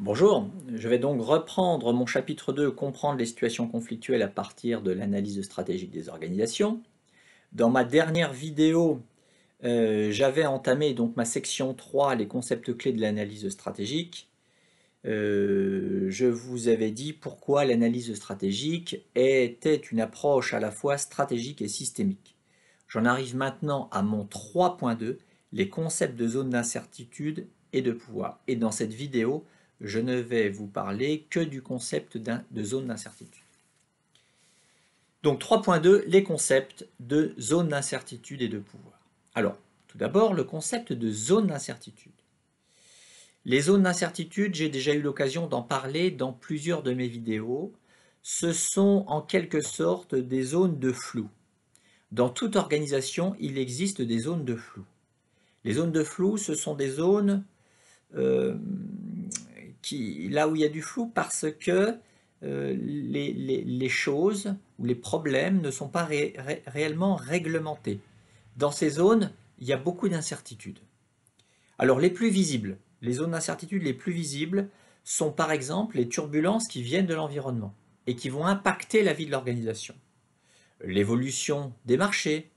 Bonjour, je vais donc reprendre mon chapitre 2, comprendre les situations conflictuelles à partir de l'analyse stratégique des organisations. Dans ma dernière vidéo, j'avais entamé donc ma section 3, les concepts clés de l'analyse stratégique. Je vous avais dit pourquoi l'analyse stratégique était une approche à la fois stratégique et systémique. J'en arrive maintenant à mon 3.2, les concepts de zone d'incertitude et de pouvoir. Et dans cette vidéo, je ne vais vous parler que du concept de zone d'incertitude. Donc 3.2, les concepts de zone d'incertitude et de pouvoir. Alors, tout d'abord, le concept de zone d'incertitude. Les zones d'incertitude, j'ai déjà eu l'occasion d'en parler dans plusieurs de mes vidéos. Ce sont en quelque sorte des zones de flou. Dans toute organisation, il existe des zones de flou. Les zones de flou, ce sont des zones là où il y a du flou parce que les choses ou les problèmes ne sont pas réellement réglementés. Dans ces zones, il y a beaucoup d'incertitudes. Alors les plus visibles, les zones d'incertitude les plus visibles sont par exemple les turbulences qui viennent de l'environnement et qui vont impacter la vie de l'organisation. L'évolution des marchés,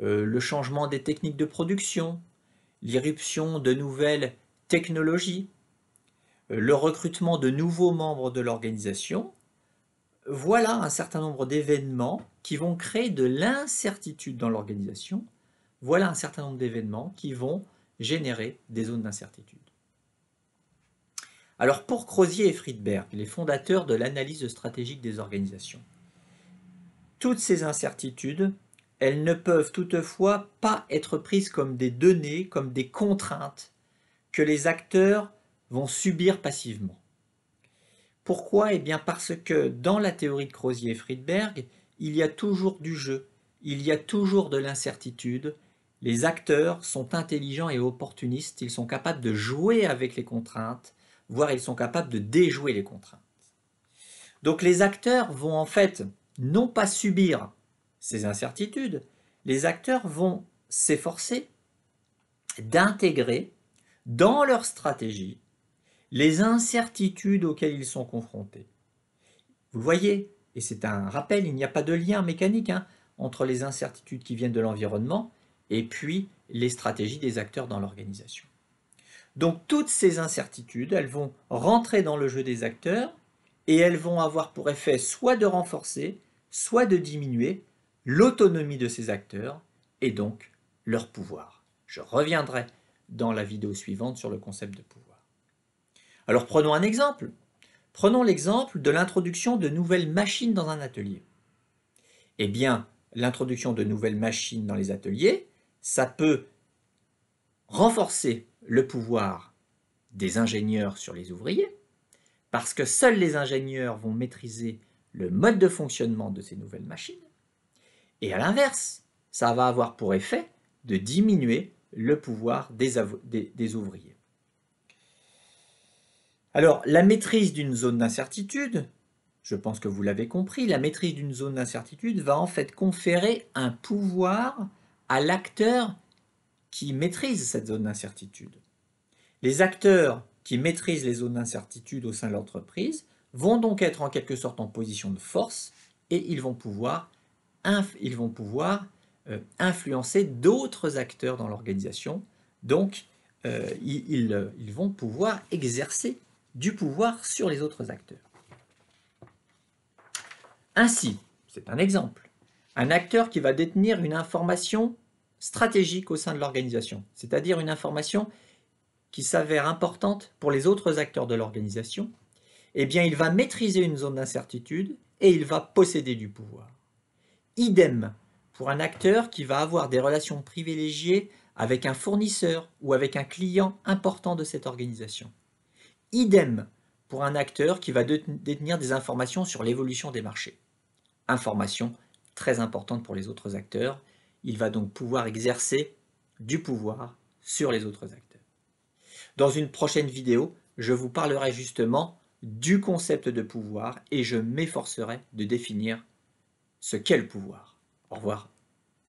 le changement des techniques de production, l'irruption de nouvelles technologies, le recrutement de nouveaux membres de l'organisation. Voilà un certain nombre d'événements qui vont créer de l'incertitude dans l'organisation. Voilà un certain nombre d'événements qui vont générer des zones d'incertitude. Alors pour Crozier et Friedberg, les fondateurs de l'analyse stratégique des organisations, toutes ces incertitudes, elles ne peuvent toutefois pas être prises comme des données, comme des contraintes que les acteurs vont subir passivement. Pourquoi? Eh bien parce que dans la théorie de Crozier et Friedberg, il y a toujours du jeu, il y a toujours de l'incertitude. Les acteurs sont intelligents et opportunistes, ils sont capables de jouer avec les contraintes, voire ils sont capables de déjouer les contraintes. Donc les acteurs vont en fait non pas subir ces incertitudes, les acteurs vont s'efforcer d'intégrer dans leur stratégie les incertitudes auxquelles ils sont confrontés. Vous le voyez, et c'est un rappel, il n'y a pas de lien mécanique entre les incertitudes qui viennent de l'environnement et puis les stratégies des acteurs dans l'organisation. Donc toutes ces incertitudes, elles vont rentrer dans le jeu des acteurs et elles vont avoir pour effet soit de renforcer, soit de diminuer l'autonomie de ces acteurs et donc leur pouvoir. Je reviendrai dans la vidéo suivante sur le concept de pouvoir. Alors prenons un exemple. Prenons l'exemple de l'introduction de nouvelles machines dans un atelier. Eh bien, l'introduction de nouvelles machines dans les ateliers, ça peut renforcer le pouvoir des ingénieurs sur les ouvriers, parce que seuls les ingénieurs vont maîtriser le mode de fonctionnement de ces nouvelles machines. Et à l'inverse, ça va avoir pour effet de diminuer le pouvoir des ouvriers. Alors, la maîtrise d'une zone d'incertitude, je pense que vous l'avez compris, la maîtrise d'une zone d'incertitude va en fait conférer un pouvoir à l'acteur qui maîtrise cette zone d'incertitude. Les acteurs qui maîtrisent les zones d'incertitude au sein de l'entreprise vont donc être en quelque sorte en position de force et ils vont pouvoir influencer d'autres acteurs dans l'organisation. Donc, ils vont pouvoir exercer du pouvoir sur les autres acteurs. Ainsi, c'est un exemple, un acteur qui va détenir une information stratégique au sein de l'organisation, c'est-à-dire une information qui s'avère importante pour les autres acteurs de l'organisation, eh bien il va maîtriser une zone d'incertitude et il va posséder du pouvoir. Idem pour un acteur qui va avoir des relations privilégiées avec un fournisseur ou avec un client important de cette organisation. Idem pour un acteur qui va détenir des informations sur l'évolution des marchés. Information très importante pour les autres acteurs. Il va donc pouvoir exercer du pouvoir sur les autres acteurs. Dans une prochaine vidéo, je vous parlerai justement du concept de pouvoir et je m'efforcerai de définir ce qu'est le pouvoir. Au revoir.